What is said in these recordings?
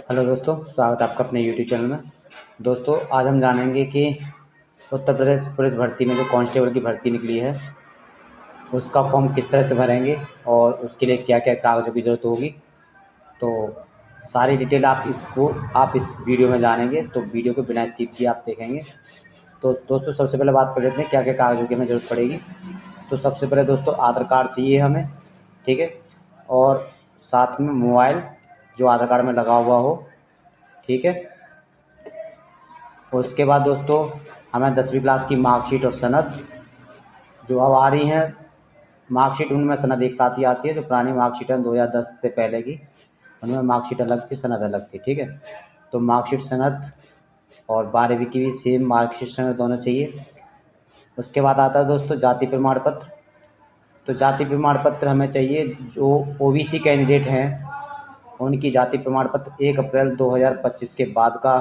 Hello दोस्तों, स्वागत है आपका अपने यूट्यूब चैनल में। दोस्तों, आज हम जानेंगे कि उत्तर प्रदेश पुलिस भर्ती में जो कांस्टेबल की भर्ती निकली है उसका फॉर्म किस तरह से भरेंगे और उसके लिए क्या क्या कागज़ों की ज़रूरत होगी। तो सारी डिटेल आप इस वीडियो में जानेंगे, तो वीडियो को बिना स्किप किए आप देखेंगे। तो दोस्तों, सबसे पहले बात कर लेते हैं क्या क्या कागज़ों की हमें ज़रूरत पड़ेगी। तो सबसे पहले दोस्तों आधार कार्ड चाहिए हमें, ठीक है, और साथ में मोबाइल जो आधार कार्ड में लगा हुआ हो, ठीक है। और उसके बाद दोस्तों हमें 10वीं क्लास की मार्कशीट और सनद जो अब आ रही हैं, मार्कशीट उनमें सनद एक साथ ही आती है। जो पुरानी मार्कशीट है 2010 से पहले की, उनमें मार्कशीट अलग थी, सनद अलग थी, ठीक है। तो मार्कशीट सनद और 12वीं की भी सेम मार्कशीट सनद दोनों चाहिए। उसके बाद आता है दोस्तों जाति प्रमाण पत्र। तो जाति प्रमाण पत्र हमें चाहिए, जो ओबीसी कैंडिडेट हैं उनकी जाति प्रमाण पत्र 1 अप्रैल 2025 के बाद का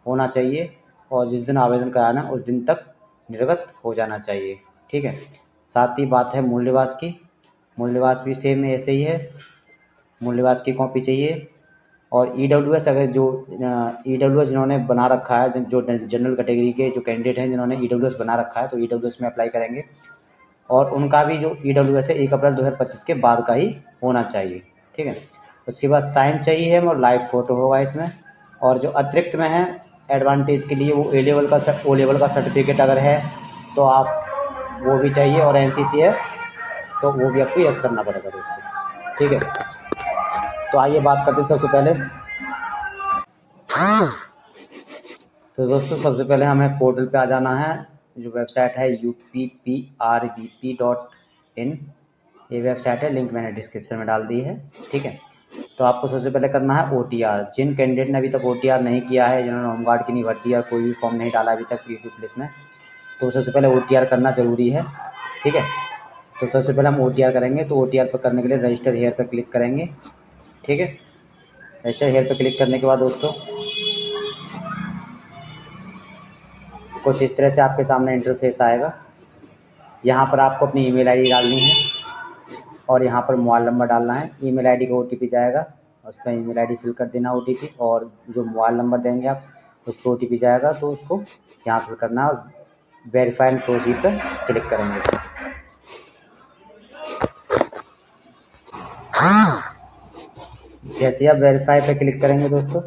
होना चाहिए और जिस दिन आवेदन कराना उस दिन तक निर्गत हो जाना चाहिए, ठीक है। साथ ही बात है मूल निवास की। मूल निवास भी सेम ऐसे ही है, मूल निवास की कॉपी चाहिए। और ईडब्ल्यूएस, अगर जो ईडब्ल्यूएस जिन्होंने बना रखा है, जो जनरल कैटेगरी के जो कैंडिडेट हैं जिन्होंने ईडब्ल्यूएस बना रखा है, तो ईडब्ल्यूएस में अप्लाई करेंगे और उनका भी जो ईडब्ल्यूएस है 1 अप्रैल 2025 के बाद का ही होना चाहिए, ठीक है। उसके बाद साइन चाहिए और लाइव फ़ोटो होगा इसमें। और जो अतिरिक्त में है एडवांटेज के लिए, वो ओ लेवल का सर्टिफिकेट अगर है तो आप वो भी चाहिए, और एनसीसी है तो वो भी आपको यस करना पड़ेगा दोस्तों, ठीक है। तो आइए बात करते हैं सबसे पहले। तो दोस्तों सबसे पहले हमें पोर्टल पे आ जाना है। जो वेबसाइट है UPPRVP.in, ये वेबसाइट है, लिंक मैंने डिस्क्रिप्शन में डाल दी है, ठीक है। तो आपको सबसे पहले करना है OTR। जिन कैंडिडेट ने अभी तक OTR नहीं किया है, जिन्होंने होमगार्ड की नहीं भर्ती या कोई भी फॉर्म नहीं डाला अभी तक यूपी पुलिस में, तो सबसे पहले OTR करना ज़रूरी है, ठीक है। तो सबसे पहले हम OTR करेंगे। तो OTR पर करने के लिए रजिस्टर हेयर पर क्लिक करेंगे, ठीक है। रजिस्टर हेयर पर क्लिक करने के बाद दोस्तों कुछ इस तरह से आपके सामने इंटरफेस आएगा। यहाँ पर आपको अपनी ईमेल आईडी डालनी है और यहाँ पर मोबाइल नंबर डालना है। ईमेल आईडी का OTP जाएगा, उस पर ईमेल आईडी फिल कर देना OTP, और जो मोबाइल नंबर देंगे आप उस पर OTP जाएगा, तो उसको यहाँ फिल करना है और वेरीफाई एंड प्रोसीड पर क्लिक करेंगे। जैसे आप वेरीफाई पे क्लिक करेंगे दोस्तों,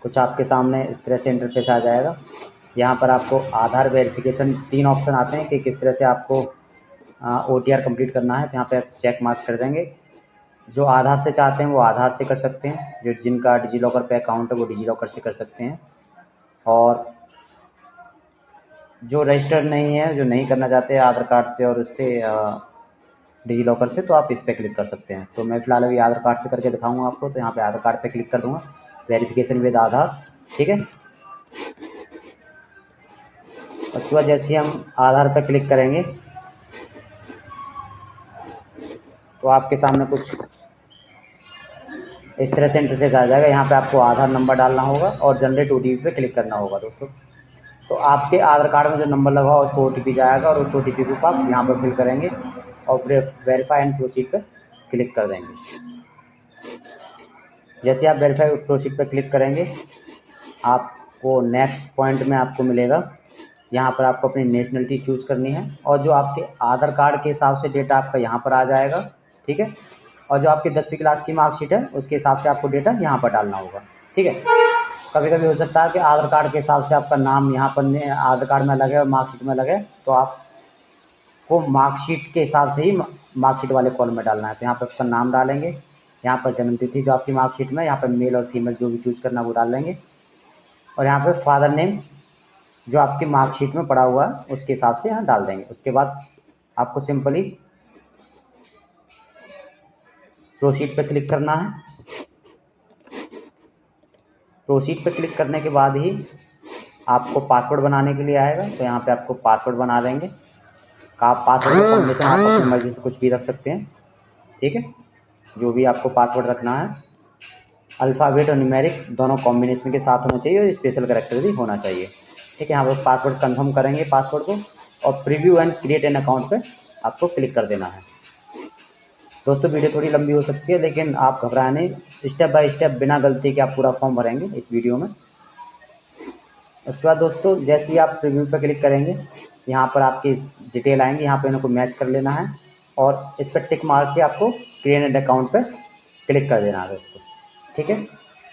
कुछ आपके सामने इस तरह से इंटरफेस आ जाएगा। यहाँ पर आपको आधार वेरिफिकेशन 3 ऑप्शन आते हैं कि किस तरह से आपको OTR कंप्लीट करना है। तो यहाँ पे आप चेक मार्क कर देंगे। जो आधार से चाहते हैं वो आधार से कर सकते हैं, जो जिनका डिजी लॉकर पे अकाउंट है वो डिजी लॉकर से कर सकते हैं, और जो रजिस्टर्ड नहीं है, जो नहीं करना चाहते आधार कार्ड से और उससे डिजी लॉकर से, तो आप इस पर क्लिक कर सकते हैं। तो मैं फ़िलहाल अभी आधार कार्ड से करके दिखाऊंगा आपको। तो यहाँ पे आधार कार्ड पे क्लिक कर दूँगा, वेरिफिकेशन विद आधार, ठीक है। उसके बाद जैसे हम आधार पर क्लिक करेंगे तो आपके सामने कुछ इस तरह से इंटरफेस आ जाएगा। यहाँ पे आपको आधार नंबर डालना होगा और जनरेट OTP पे क्लिक करना होगा दोस्तों। तो आपके आधार कार्ड में जो नंबर लगा हुआ उसको OTP जाएगा और उस OTP को आप यहाँ पर फिल करेंगे और फिर वेरीफाई एंड प्रोसीड पर क्लिक कर देंगे। जैसे आप वेरीफाई प्रोसीड पर क्लिक करेंगे, आपको नेक्स्ट पॉइंट में आपको मिलेगा, यहाँ पर आपको अपनी नेशनलिटी चूज़ करनी है और जो आपके आधार कार्ड के हिसाब से डेटा आपका यहाँ पर आ जाएगा, ठीक है। और जो आपकी 10वीं क्लास की मार्कशीट है उसके हिसाब से आपको डेटा यहाँ पर डालना होगा, ठीक है। कभी कभी हो सकता है कि आधार कार्ड के हिसाब से आपका नाम यहाँ पर आधार कार्ड में अलग है और मार्कशीट में अलग है, तो आपको मार्कशीट के हिसाब से ही मार्कशीट वाले कॉलम में डालना है। तो यहाँ पर उसका नाम डालेंगे, यहाँ पर जन्मतिथि जो आपकी मार्कशीट में, यहाँ पर मेल और फीमेल जो भी चूज़ करना वो डाल देंगे, और यहाँ पर फादर नेम जो आपकी मार्कशीट में पड़ा हुआ है उसके हिसाब से यहाँ डाल देंगे। उसके बाद आपको सिंपली प्रोसीड पे क्लिक करना है। प्रोसीड पे क्लिक करने के बाद ही आपको पासवर्ड बनाने के लिए आएगा। तो यहाँ पे आपको पासवर्ड बना देंगे। आप पासवर्ड का कॉम्बिनेशन आप अपनी मर्जी से कुछ भी रख सकते हैं, ठीक है। जो भी आपको पासवर्ड रखना है, अल्फ़ाबेट और न्यूमेरिक दोनों कॉम्बिनेशन के साथ होना चाहिए और स्पेशल कैरेक्टर भी होना चाहिए, ठीक है। यहाँ पर पासवर्ड कंफर्म करेंगे पासवर्ड को, और preview and create an account पे आपको क्लिक कर देना है। दोस्तों वीडियो थोड़ी लंबी हो सकती है, लेकिन आप घबराएं नहीं, स्टेप बाय स्टेप बिना गलती के आप पूरा फॉर्म भरेंगे इस वीडियो में। उसके बाद दोस्तों जैसे ही आप प्रीव्यू पर क्लिक करेंगे, यहाँ पर आपकी डिटेल आएंगी, यहाँ पर इनको मैच कर लेना है और इस पर टिक मार के आपको क्रिएट एन अकाउंट पर क्लिक कर देना है दोस्तों। ठीक है,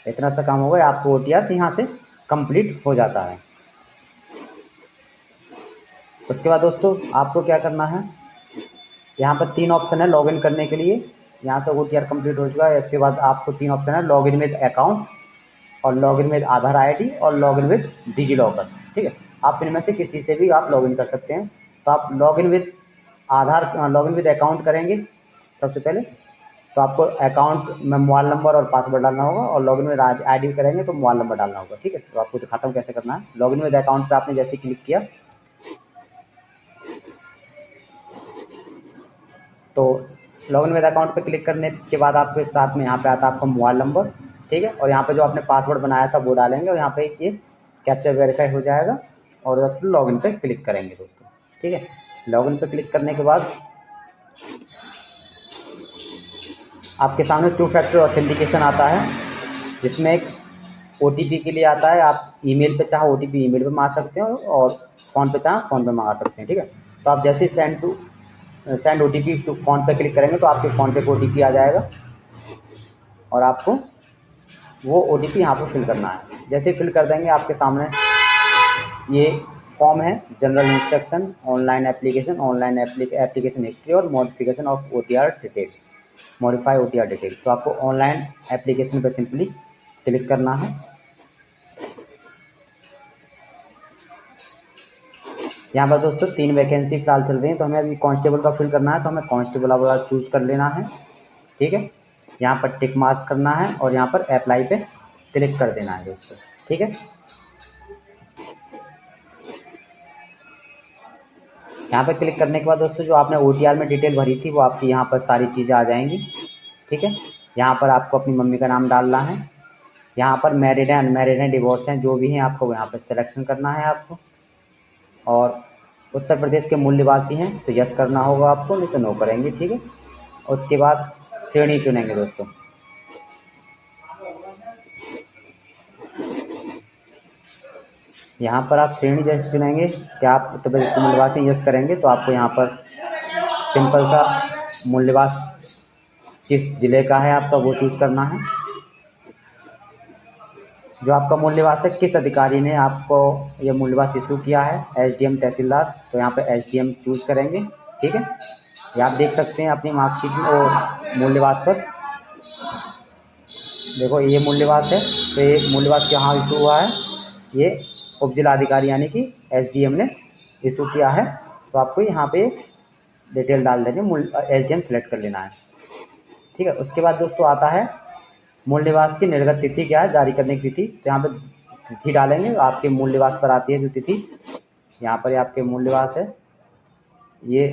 इतना सा काम होगा, आपको OTR यहाँ से कंप्लीट हो जाता है। उसके बाद दोस्तों आपको क्या करना है, यहाँ पर 3 ऑप्शन है लॉगिन करने के लिए। यहाँ तो OTR कंप्लीट हो चुका है। इसके बाद आपको 3 ऑप्शन है, लॉगिन विद अकाउंट और लॉगिन विद आधार ID और लॉगिन विद डिजी लॉकर। ठीक है, आप इनमें से किसी से भी आप लॉगिन कर सकते हैं। तो आप लॉगिन विद अकाउंट करेंगे सबसे पहले, तो आपको अकाउंट में मोबाइल नंबर और पासवर्ड डालना होगा, और लॉगिन विद ID करेंगे तो मोबाइल नंबर डालना होगा। ठीक है, तो आपको दिखाता हूँ कैसे करना है। लॉगिन विद अकाउंट पर आपने जैसे क्लिक किया तो लॉगिन विद अकाउंट पे क्लिक करने के बाद आपके साथ में यहाँ पे आता है आपका मोबाइल नंबर। ठीक है, और यहाँ पे जो आपने पासवर्ड बनाया था वो डालेंगे, और यहाँ पे ये कैप्चर वेरीफाई हो जाएगा और आप लॉगिन पे क्लिक करेंगे दोस्तों। ठीक है, लॉगिन पे क्लिक करने के बाद आपके सामने 2 फैक्टर ऑथेंटिकेशन आता है, जिसमें एक OTP के लिए आता है। आप ईमेल पे चाहे OTP ईमेल पे मांग सकते हैं और फ़ोन पे चाहे फ़ोन पे मंगा सकते हैं। ठीक है, तो आप जैसे सेंड OTP टू फ़ोन पे क्लिक करेंगे तो आपके फ़ोन पे OTP आ जाएगा और आपको वो OTP यहाँ पर फिल करना है। जैसे फिल कर देंगे आपके सामने ये फॉर्म है, general instruction, online application history और modification of OTR detail, modify OTR detail. तो आपको ऑनलाइन एप्लीकेशन पर सिंपली क्लिक करना है। यहाँ पर दोस्तों 3 वैकेंसी फिलहाल चल रही हैं, तो हमें अभी कांस्टेबल का फिल करना है, तो हमें कांस्टेबल वाला चूज़ कर लेना है। ठीक है, यहाँ पर टिक मार्क करना है और यहाँ पर अप्लाई पे क्लिक कर देना है दोस्तों। ठीक है, यहाँ पर क्लिक करने के बाद दोस्तों जो आपने OTR में डिटेल भरी थी वो आपकी यहाँ पर सारी चीज़ें आ जाएंगी। ठीक है, यहाँ पर आपको अपनी मम्मी का नाम डालना है, यहाँ पर मैरिड हैं, अनमैरिड हैं, डिवोर्स हैं, जो भी हैं आपको यहाँ पर सिलेक्शन करना है आपको। और उत्तर प्रदेश के मूल निवासी हैं तो यस करना होगा आपको, नहीं तो नो करेंगे। ठीक है, उसके बाद श्रेणी चुनेंगे दोस्तों। यहाँ पर आप श्रेणी जैसे चुनेंगे कि आप उत्तर प्रदेश के मूल निवासी यस करेंगे, तो आपको यहाँ पर सिंपल सा मूल निवास किस ज़िले का है आपका वो चूज़ करना है। जो आपका मूल निवास है, किस अधिकारी ने आपको ये मूल निवास इशू किया है, SDM तहसीलदार, तो यहाँ पे SDM चूज़ करेंगे। ठीक है, ये आप देख सकते हैं अपनी मार्कशीट में और मूल निवास पर, देखो ये मूल निवास है, तो ये मूल निवास कहाँ इशू हुआ है, ये उप जिलाधिकारी यानी कि SDM ने इशू किया है। तो आपको यहाँ पे डिटेल डाल देंगे, SDM सेलेक्ट कर लेना है। ठीक है, उसके बाद दोस्तों आता है मूल निवास की निर्गत तिथि क्या है, जारी करने की तिथि, तो यहाँ पर तिथि डालेंगे। आपके मूल निवास पर आती है जो तिथि, यहाँ पर आपके मूल निवास है। ये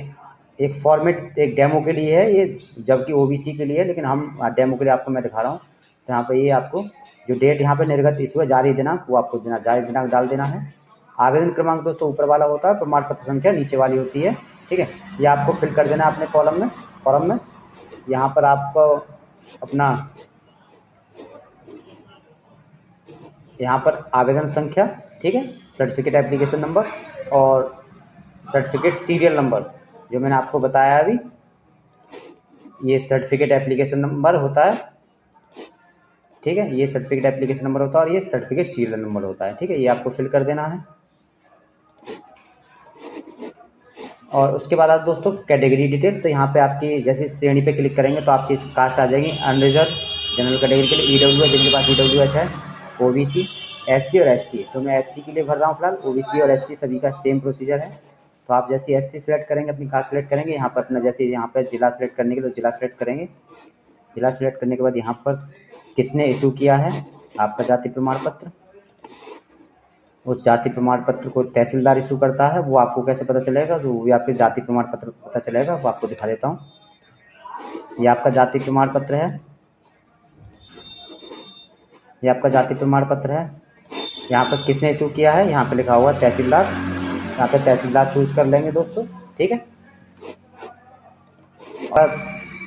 एक फॉर्मेट एक डेमो के लिए है ये, जबकि OBC के लिए है, लेकिन हम डेमो के लिए आपको मैं दिखा रहा हूँ। तो यहाँ पर ये आपको जो डेट यहाँ पर निर्गत इशू है, जारी दिनांक, वो आपको जारी दिनांक डाल देना है। आवेदन क्रमांक दोस्तों ऊपर वाला होता है, प्रमाण पत्र संख्या नीचे वाली होती है। ठीक है, ये आपको फिल कर देना है अपने फॉर्म में। यहाँ पर आपको अपना यहाँ पर आवेदन संख्या, ठीक है, सर्टिफिकेट एप्लीकेशन नंबर और सर्टिफिकेट सीरियल नंबर, जो मैंने आपको बताया अभी, ये सर्टिफिकेट एप्लीकेशन नंबर होता है। ठीक है, ये सर्टिफिकेट एप्लीकेशन नंबर होता है और ये सर्टिफिकेट सीरियल नंबर होता है। ठीक है, ये आपको फिल कर देना है। और उसके बाद आप दोस्तों कैटेगरी डिटेल, तो यहाँ पे आपकी जैसे श्रेणी पे क्लिक करेंगे तो आपकी कास्ट आ जाएगी अनरिजर्व, जनरल कैटेगरी के लिए EWS, जिनके पास EWS है, OBC, SC और ST। तो मैं SC के लिए भर रहा हूँ फिलहाल। OBC और ST सभी का सेम प्रोसीजर है। तो आप जैसे SC सेलेक्ट करेंगे, अपनी कास्ट सेलेक्ट करेंगे, यहाँ पर अपना जैसे यहाँ पर जिला सेलेक्ट करने के लिए तो जिला सेलेक्ट करेंगे। जिला सेलेक्ट करने के बाद यहाँ पर किसने इशू किया है आपका जाति प्रमाण पत्र, उस जाति प्रमाण पत्र को तहसीलदार इशू करता है। वो आपको कैसे पता चलेगा, तो वो भी आपके जाति प्रमाण पत्र पता चलेगा, वो आपको दिखा देता हूँ। ये आपका जाति प्रमाण पत्र है, ये आपका जाति प्रमाण पत्र है। यहाँ पर किसने इशू किया है, यहाँ पे लिखा हुआ तहसीलदार, यहाँ पे तहसीलदार चूज कर लेंगे दोस्तों। ठीक है, और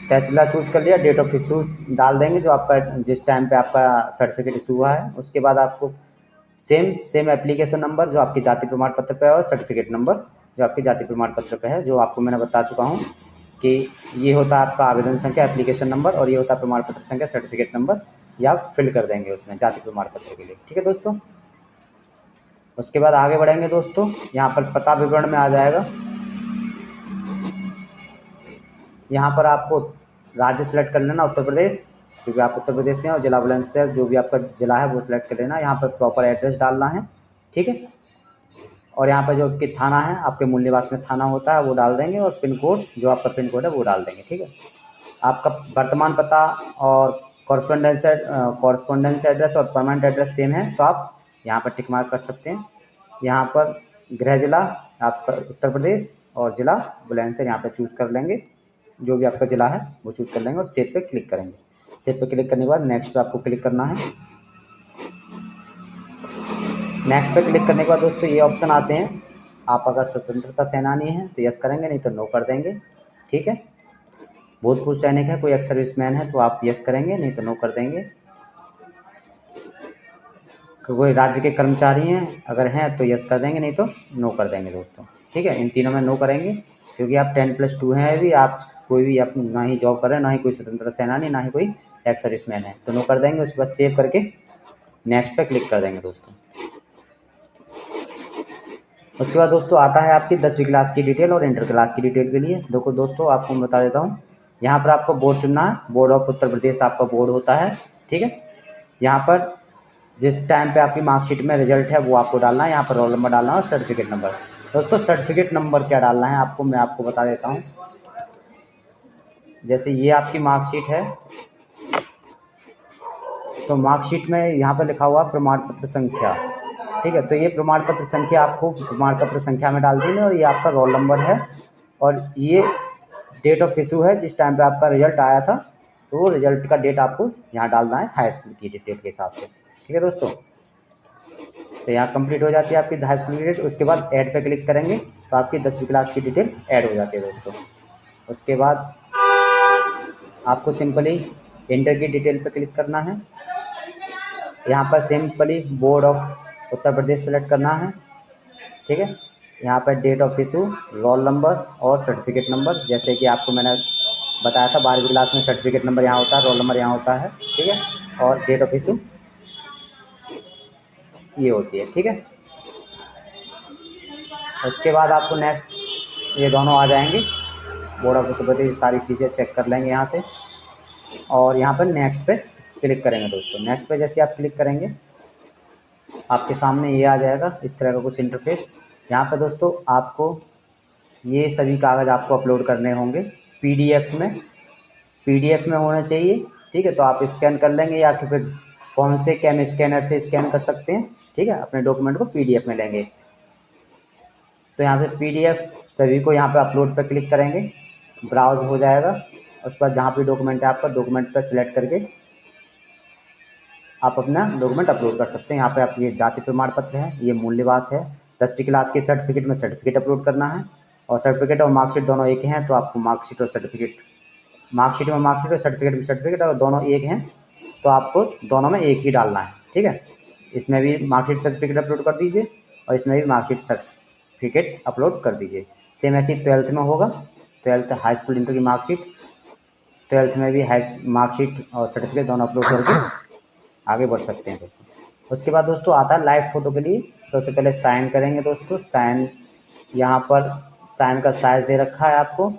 तहसीलदार चूज़ कर लिया, डेट ऑफ इशू डाल देंगे जो आपका जिस टाइम पे आपका सर्टिफिकेट इशू हुआ है। उसके बाद आपको सेम एप्लीकेशन नंबर जो आपके जाति प्रमाण पत्र पे है और सर्टिफिकेट नंबर जो आपके जाति प्रमाण पत्र पे है, जो आपको मैंने बता चुका हूँ कि ये होता है आपका आवेदन संख्या एप्लीकेशन नंबर और ये होता है प्रमाण पत्र संख्या सर्टिफिकेट नंबर, या आप फिल कर देंगे उसमें जाति प्रमाण पत्र के लिए। ठीक है दोस्तों, उसके बाद आगे बढ़ेंगे दोस्तों। यहाँ पर पता विवरण में आ जाएगा, यहाँ पर आपको राज्य सेलेक्ट कर लेना उत्तर प्रदेश, क्योंकि आप उत्तर प्रदेश से हैं, और जिला बुलंदशहर जो भी आपका जिला है वो सिलेक्ट कर लेना। यहाँ पर प्रॉपर एड्रेस डालना है, ठीक है। और यहाँ पर जो आपके थाना है, आपके मूल निवास में थाना होता है वो डाल देंगे, और पिन कोड जो आपका पिन कोड है वो डाल देंगे, ठीक है। आपका वर्तमान पता और कॉरस्पॉन्डेंस एड्रेस और परमानेंट एड्रेस सेम है तो आप यहाँ पर टिक मार्क कर सकते हैं। यहाँ पर गृह जिला आपका उत्तर प्रदेश और जिला बुलंदशहर यहाँ पर चूज़ कर लेंगे, जो भी आपका जिला है वो चूज़ कर लेंगे और सेव पे क्लिक करेंगे। सेव पे क्लिक करने के बाद नेक्स्ट पे आपको क्लिक करना है। नेक्स्ट पे क्लिक करने के बाद दोस्तों ये ऑप्शन आते हैं, आप अगर स्वतंत्रता सेनानी हैं तो यस करेंगे, नहीं तो नो कर देंगे, ठीक है। भूतपूर्व सैनिक है, कोई एक्स सर्विसमैन है तो आप यस करेंगे, नहीं तो नो कर देंगे। कोई राज्य के कर्मचारी हैं अगर हैं तो यस कर देंगे, नहीं तो नो कर देंगे दोस्तों, ठीक है। इन तीनों में नो करेंगे क्योंकि आप 10+2 हैं अभी, आप कोई भी आप ना ही जॉब कर रहे हैं, ना ही कोई स्वतंत्रता सेनानी, ना ही कोई एक्स सर्विसमैन है, तो नो कर देंगे। उसके बाद सेव करके नेक्स्ट पे क्लिक कर देंगे दोस्तों। उसके बाद दोस्तों आता है आपकी 10वीं क्लास की डिटेल और इंटर क्लास की डिटेल के लिए। देखो दोस्तों, आपको मैं बता देता हूँ, यहाँ पर आपको बोर्ड चुनना है, बोर्ड ऑफ उत्तर प्रदेश आपका बोर्ड होता है, ठीक है। यहाँ पर जिस टाइम पे आपकी मार्कशीट में रिजल्ट है वो आपको डालना है, यहाँ पर रोल नंबर डालना है और सर्टिफिकेट नंबर। दोस्तों सर्टिफिकेट नंबर क्या डालना है आपको, मैं आपको बता देता हूँ। जैसे ये आपकी मार्कशीट है तो मार्कशीट में यहाँ पर लिखा हुआ प्रमाण पत्र संख्या, ठीक है। तो ये प्रमाण पत्र संख्या आपको प्रमाण पत्र संख्या में डाल देंगे, और ये आपका रोल नंबर है, और ये डेट ऑफ इशू है जिस टाइम पे आपका रिजल्ट आया था, तो वो रिजल्ट का डेट आपको यहाँ डालना है हाई स्कूल की डिटेल के हिसाब से, ठीक है दोस्तों। तो यहाँ कंप्लीट हो जाती है आपकी हाई स्कूल की डिटेल। उसके बाद ऐड पे क्लिक करेंगे तो आपकी 10वीं क्लास की डिटेल ऐड हो जाती है दोस्तों। उसके बाद आपको सिंपली इंटर की डिटेल पे क्लिक करना है। यहाँ पर simply board of Uttar Pradesh select करना है, ठीक है। यहाँ पर date of issue, roll number और सर्टिफिकेट नंबर, जैसे कि आपको मैंने बताया था 12वीं क्लास में सर्टिफिकेट नंबर यहाँ होता है, रोल नंबर यहाँ होता है, ठीक है, और डेट ऑफ इशू ये होती है, ठीक है। उसके बाद आपको नेक्स्ट ये दोनों आ जाएंगे, बोर्ड ऑफ उत्तर प्रदेश सारी चीज़ें चेक कर लेंगे यहाँ से, और यहाँ पर नेक्स्ट पे क्लिक करेंगे दोस्तों। नेक्स्ट पे जैसे आप क्लिक करेंगे आपके सामने ये आ जाएगा इस तरह का कुछ इंटरफेस। यहाँ पर दोस्तों आपको ये सभी कागज़ आपको अपलोड करने होंगे पीडीएफ में होना चाहिए, ठीक है। तो आप स्कैन कर लेंगे या फिर फ़ोन से स्कैनर से स्कैन कर सकते हैं, ठीक है। अपने डॉक्यूमेंट को पीडीएफ में लेंगे तो यहाँ पे पीडीएफ सभी को यहाँ पे अपलोड पर क्लिक करेंगे, ब्राउज हो जाएगा। उसके बाद जहाँ भी डॉक्यूमेंट है आपका, डॉक्यूमेंट पर सिलेक्ट करके आप अपना डॉक्यूमेंट अपलोड कर सकते हैं। यहाँ पे आप ये जाति प्रमाण पत्र है, ये मूल निवास है, 10वीं क्लास के सर्टिफिकेट में सर्टिफिकेट अपलोड करना है, और सर्टिफिकेट और मार्कशीट दोनों एक हैं तो आपको मार्कशीट और सर्टिफिकेट, मार्कशीट में मार्कशीट और सर्टिफिकेट में सर्टिफिकेट, और दोनों एक हैं तो आपको दोनों में एक ही डालना है, ठीक है। इसमें भी मार्कशीट सर्टिफिकेट अपलोड कर दीजिए और इसमें भी मार्कशीट सर्टिफिकेट अपलोड कर दीजिए। सेम ऐसे 12th में होगा, 12th हाई स्कूल इंटर की मार्कशीट, 12th में भी हाई मार्कशीट और सर्टिफिकेट दोनों अपलोड करके आगे बढ़ सकते हैं दोस्तों। उसके बाद दोस्तों आता है लाइव फ़ोटो के लिए। सबसे पहले साइन करेंगे दोस्तों। साइन यहाँ पर साइन का साइज़ दे रखा है आपको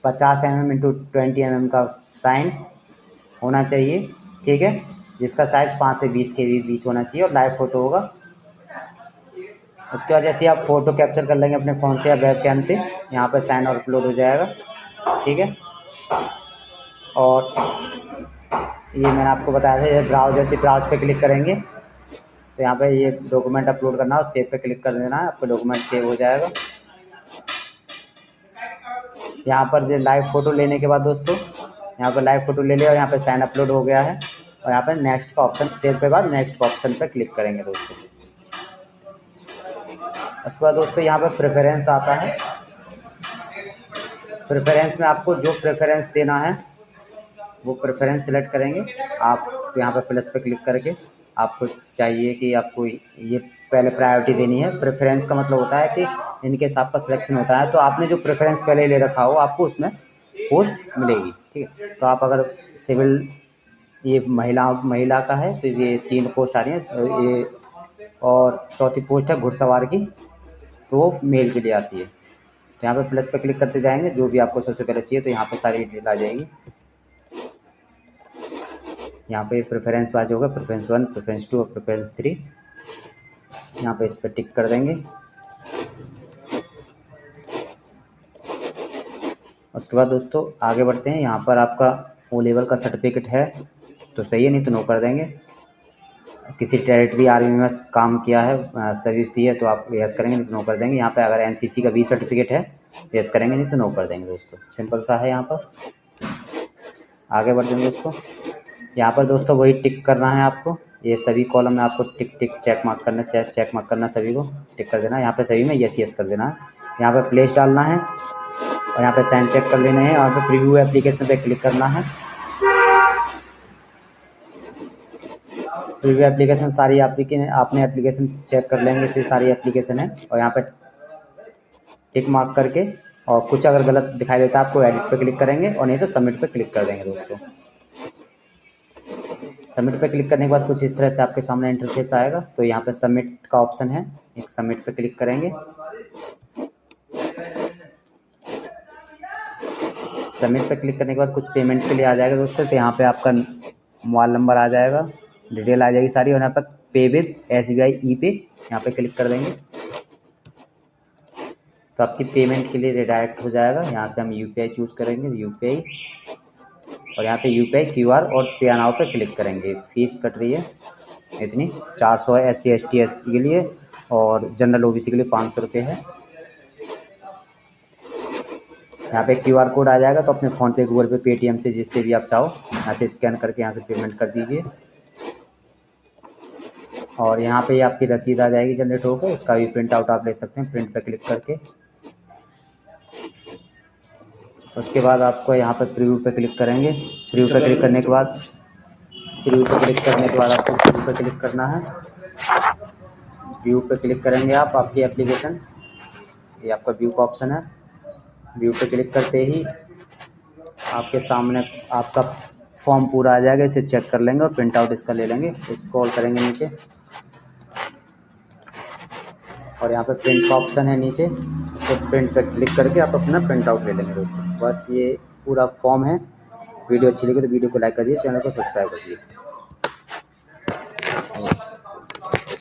50 mm × 20 mm का साइन होना चाहिए, ठीक है, जिसका साइज़ 5 से 20 के बीच होना चाहिए और लाइव फ़ोटो होगा। उसके बाद जैसे आप फ़ोटो कैप्चर कर लेंगे अपने फ़ोन से या वेब कैम से, यहाँ पर साइन और अपलोड हो जाएगा, ठीक है। और ये मैंने आपको बताया था, ये ब्राउज, जैसे ब्राउज पे क्लिक करेंगे तो यहाँ पे ये डॉक्यूमेंट अपलोड करना है और सेव पे क्लिक कर देना है, आपका डॉक्यूमेंट सेव हो जाएगा। यहाँ पर जो लाइव फ़ोटो लेने के बाद दोस्तों यहाँ पर लाइव फ़ोटो ले लिया और यहाँ पे साइन अपलोड हो गया है, और यहाँ पर नेक्स्ट का ऑप्शन, सेव के बाद नेक्स्ट का ऑप्शन पे क्लिक करेंगे दोस्तों। उसके बाद दोस्तों यहाँ पर प्रेफरेंस आता है। प्रेफरेंस में आपको जो प्रेफरेंस देना है वो प्रेफरेंस सेलेक्ट करेंगे आप। यहाँ पर प्लस पे क्लिक करके आपको चाहिए कि आपको ये पहले प्रायोरिटी देनी है। प्रेफरेंस का मतलब होता है कि इनके हिसाब का सिलेक्शन होता है, तो आपने जो प्रेफरेंस पहले ले रखा हो आपको उसमें पोस्ट मिलेगी, ठीक है। तो आप अगर सिविल ये महिला का है तो ये 3 पोस्ट आ रही हैं ये, और चौथी पोस्ट है घुड़सवार की, तो वो मेल के लिए आती है। तो यहाँ पे प्लस पे क्लिक करते जाएंगे, जो भी आपको सबसे पहले चाहिए तो यहाँ पे सारी डिटेल आ जाएगी। यहाँ पे प्रेफरेंस वाइज होगा, प्रेफरेंस 1, प्रेफरेंस 2 और प्रेफरेंस 3। यहाँ पे इस पर टिक कर देंगे। उसके बाद दोस्तों आगे बढ़ते हैं। यहाँ पर आपका ओ लेवल का सर्टिफिकेट है तो सही है, नहीं तो नो कर देंगे। किसी टेरिटरी आर्मी में काम किया है, सर्विस दी है तो आप यस करेंगे, नहीं तो नो कर देंगे। यहाँ पे अगर एनसीसी का 20 सर्टिफिकेट है यस करेंगे, नहीं तो नो कर देंगे दोस्तों। सिंपल सा है। यहाँ पर आगे बढ़ते हैं दोस्तों। यहाँ पर दोस्तों वही टिक करना है आपको, ये सभी कॉलम में आपको टिक टिक चेक मार्क करना, चेक मार्क करना, सभी को टिक कर देना है। यहाँ पे सभी में यस यस कर देना है। यहाँ पे प्लेस डालना है और यहाँ पे साइन चेक कर लेना है और यहाँ पे प्रीव्यू एप्लीकेशन पे क्लिक करना है। प्रीव्यू एप्लीकेशन सारी आपने एप्लीकेशन चेक कर लेंगे, इसलिए सारी एप्लीकेशन है। और यहाँ पे टिक मार्क करके, और कुछ अगर गलत दिखाई देता है आपको एडिट पे क्लिक करेंगे, और नहीं तो सबमिट पे क्लिक कर देंगे दोस्तों। सबमिट पे क्लिक करने के बाद कुछ इस तरह से आपके सामने इंटरफेस आएगा। तो यहाँ पे सबमिट का ऑप्शन है, एक सबमिट पे क्लिक करेंगे। सबमिट पे क्लिक करने के बाद कुछ पेमेंट के लिए आ जाएगा दोस्तों। तो यहाँ पे आपका मोबाइल नंबर आ जाएगा, डिटेल आ जाएगी सारी, और यहाँ पर पे विद SBI ई पे यहाँ पे क्लिक कर देंगे तो आपकी पेमेंट के लिए रिडायरेक्ट हो जाएगा। यहाँ से हम UPI चूज़ करेंगे, UPI, और यहाँ पे UPI QR और पे नाउ पे क्लिक करेंगे। फीस कट रही है इतनी 400 है SC ST के लिए, और जनरल OBC के लिए 500 रुपये है। यहाँ पे QR कोड आ जाएगा, तो अपने फ़ोनपे, गूगल पे, पेटीएम से जिससे भी आप चाहो यहाँ से स्कैन करके यहाँ से पेमेंट कर दीजिए। और यहाँ पे आपकी रसीद आ जाएगी जनरेट होकर, इसका भी प्रिंट आउट आप ले सकते हैं प्रिंट पे क्लिक करके। उसके बाद आपको यहाँ पर प्रीव्यू पे क्लिक करेंगे। प्रीव्यू पे क्लिक करने के बाद आपको प्रीव्यू पे क्लिक करना है। व्यू पे क्लिक करेंगे आप, आपकी एप्लीकेशन, ये आपका व्यू का ऑप्शन है। व्यू पे क्लिक करते ही आपके सामने आपका फॉर्म पूरा आ जाएगा, इसे चेक कर लेंगे और प्रिंट आउट इसका ले लेंगे। स्क्रॉल करेंगे नीचे और यहाँ पे प्रिंट का ऑप्शन है नीचे, तो प्रिंट पे क्लिक करके आप अपना प्रिंट आउट ले लेंगे दोस्तों। बस ये पूरा फॉर्म है। वीडियो अच्छी लगी तो वीडियो को लाइक कर दीजिए, चैनल को सब्सक्राइब कर दीजिए।